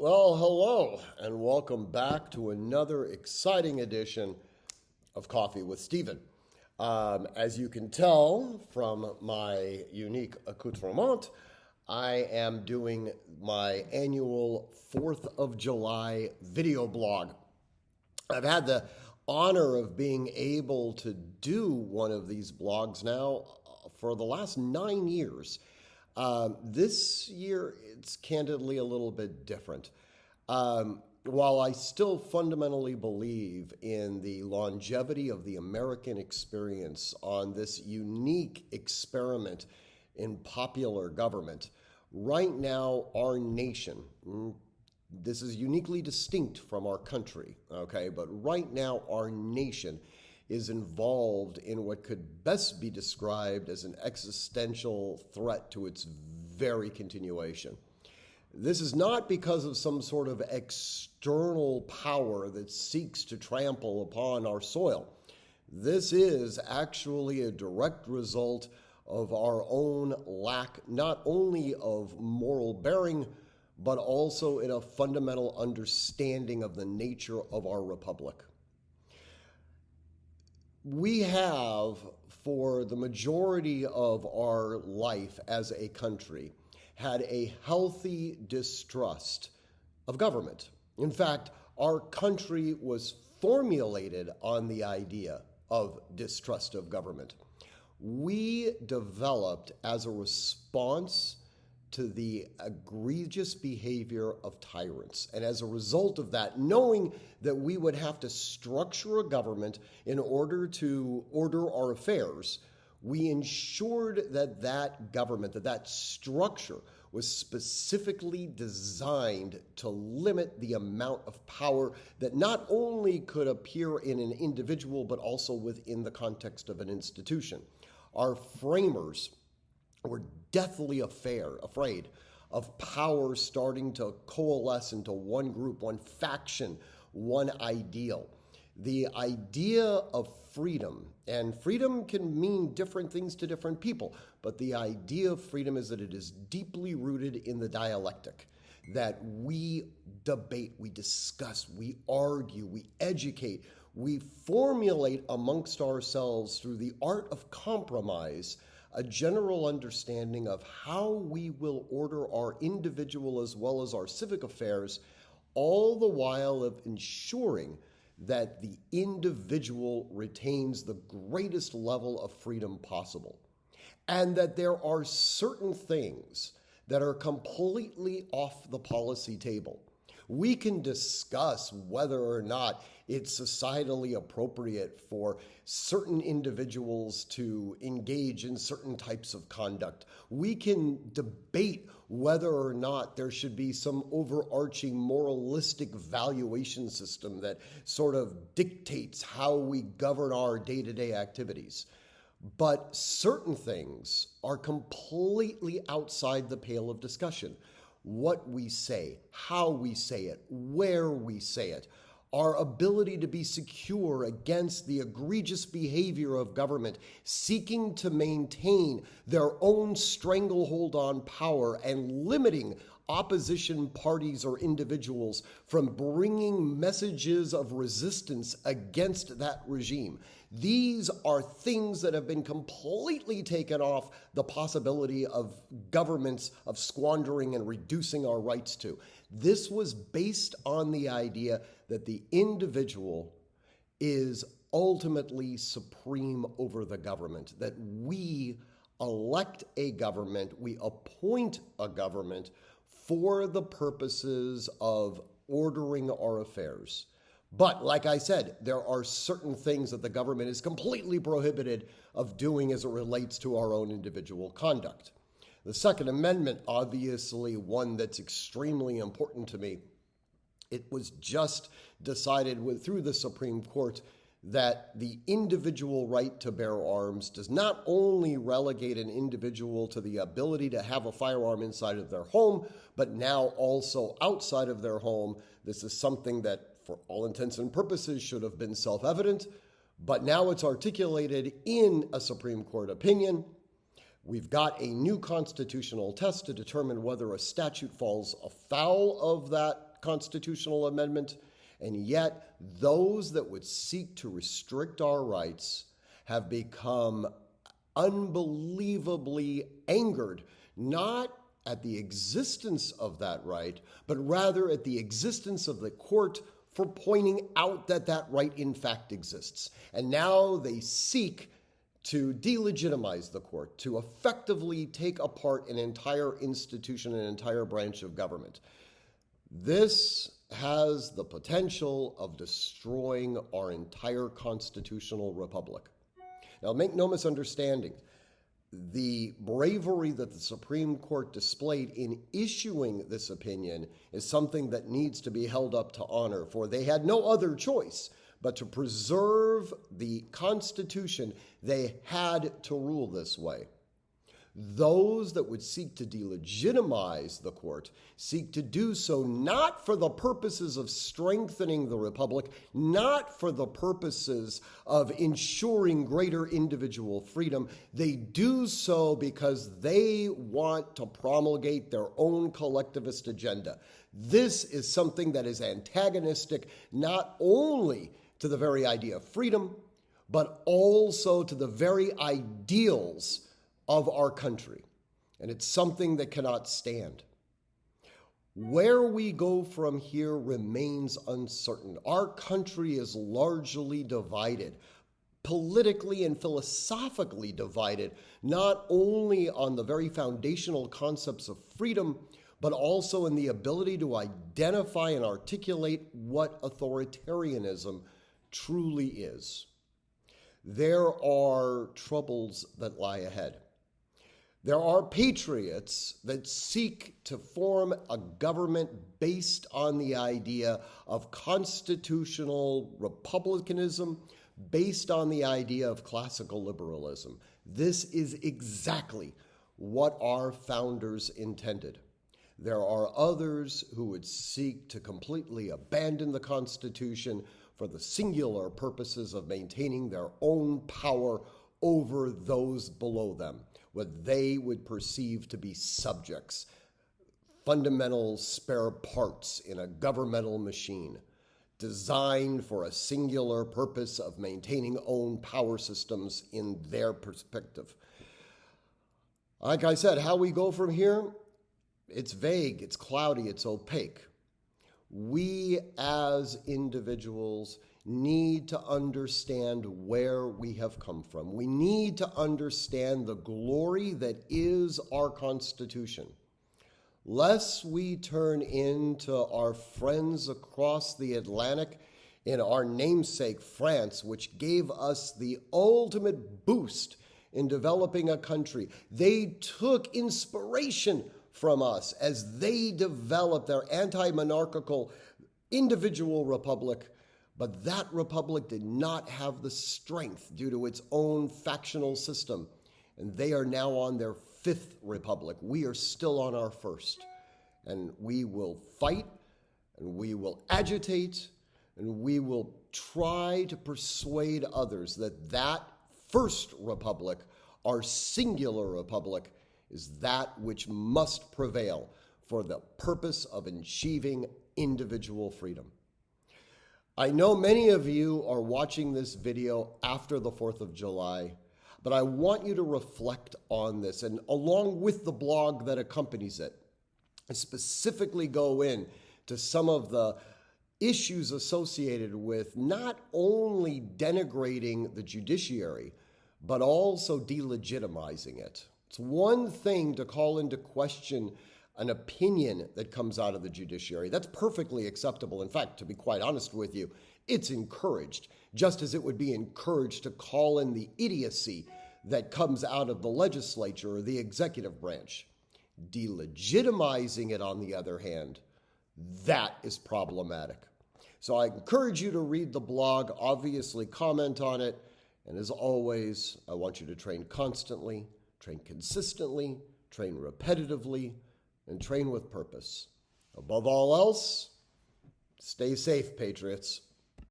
Well, hello, and welcome back to another exciting edition of Coffee with Stephen. As you can tell from my unique accoutrement, I am doing my annual 4th of July video blog. I've had the honor of being able to do one of these blogs now for the last 9 years. This year, it's candidly a little bit different. While I still fundamentally believe in the longevity of the American experience on this unique experiment in popular government, right now, our nation, this is uniquely distinct from our country, okay? But right now, our nation is involved in what could best be described as an existential threat to its very continuation. This is not because of some sort of external power that seeks to trample upon our soil. This is actually a direct result of our own lack, not only of moral bearing, but also in a fundamental understanding of the nature of our republic. We have, for the majority of our life as a country, had a healthy distrust of government. In fact, our country was formulated on the idea of distrust of government. We developed as a response to the egregious behavior of tyrants. And as a result of that, knowing that we would have to structure a government in order to order our affairs, we ensured that that government, that structure was specifically designed to limit the amount of power that not only could appear in an individual, but also within the context of an institution. Our framers were deathly afraid of power starting to coalesce into one group, one faction, one ideal. The idea of freedom, and freedom can mean different things to different people, but the idea of freedom is that it is deeply rooted in the dialectic, that we debate, we discuss, we argue, we educate, we formulate amongst ourselves through the art of compromise a general understanding of how we will order our individual as well as our civic affairs, all the while of ensuring that the individual retains the greatest level of freedom possible. And that there are certain things that are completely off the policy table. We can discuss whether or not it's societally appropriate for certain individuals to engage in certain types of conduct. We can debate whether or not there should be some overarching moralistic valuation system that sort of dictates how we govern our day-to-day activities. But certain things are completely outside the pale of discussion. What we say, how we say it, where we say it, our ability to be secure against the egregious behavior of government seeking to maintain their own stranglehold on power and limiting opposition parties or individuals from bringing messages of resistance against that regime. These are things that have been completely taken off the possibility of governments of squandering and reducing our rights to. This was based on the idea that the individual is ultimately supreme over the government, that we elect a government, we appoint a government for the purposes of ordering our affairs. But like I said, there are certain things that the government is completely prohibited of doing as it relates to our own individual conduct. The Second Amendment, obviously one that's extremely important to me. It was just decided through the Supreme Court that the individual right to bear arms does not only relegate an individual to the ability to have a firearm inside of their home, but now also outside of their home. This is something that, for all intents and purposes, should have been self-evident, but now it's articulated in a Supreme Court opinion. We've got a new constitutional test to determine whether a statute falls afoul of that that constitutional amendment. And yet, those that would seek to restrict our rights have become unbelievably angered, not at the existence of that right, but rather at the existence of the court for pointing out that that right in fact exists. And now they seek to delegitimize the court, to effectively take apart an entire institution, an entire branch of government. This has the potential of destroying our entire constitutional republic. Now, make no misunderstanding. The bravery that the Supreme Court displayed in issuing this opinion is something that needs to be held up to honor, for they had no other choice but to preserve the Constitution. They had to rule this way. Those that would seek to delegitimize the court seek to do so not for the purposes of strengthening the republic, not for the purposes of ensuring greater individual freedom. They do so because they want to promulgate their own collectivist agenda. This is something that is antagonistic not only to the very idea of freedom, but also to the very ideals of our country. And it's something that cannot stand. Where we go from here remains uncertain. Our country is largely divided, politically and philosophically divided, not only on the very foundational concepts of freedom, but also in the ability to identify and articulate what authoritarianism truly is. There are troubles that lie ahead. There are patriots that seek to form a government based on the idea of constitutional republicanism, based on the idea of classical liberalism. This is exactly what our founders intended. There are others who would seek to completely abandon the Constitution for the singular purposes of maintaining their own power over those below them, what they would perceive to be subjects, fundamental spare parts in a governmental machine designed for a singular purpose of maintaining own power systems in their perspective. Like I said, how we go from here, it's vague, it's cloudy, it's opaque. We as individuals need to understand where we have come from. We need to understand the glory that is our Constitution. Lest we turn into our friends across the Atlantic in our namesake France, which gave us the ultimate boost in developing a country. They took inspiration from us as they developed their anti-monarchical individual republic, but that republic did not have the strength due to its own factional system, and they are now on their fifth republic. We are still on our first, and we will fight, and we will agitate, and we will try to persuade others that that first republic, our singular republic, is that which must prevail for the purpose of achieving individual freedom. I know many of you are watching this video after the 4th of July, but I want you to reflect on this, and along with the blog that accompanies it, I specifically go in to some of the issues associated with not only denigrating the judiciary, but also delegitimizing it. It's one thing to call into question an opinion that comes out of the judiciary. That's perfectly acceptable. In fact, to be quite honest with you, it's encouraged, just as it would be encouraged to call in the idiocy that comes out of the legislature or the executive branch. Delegitimizing it, on the other hand, that is problematic. So I encourage you to read the blog, obviously comment on it, and as always, I want you to train constantly, train consistently, train repetitively, and train with purpose. Above all else, stay safe, patriots.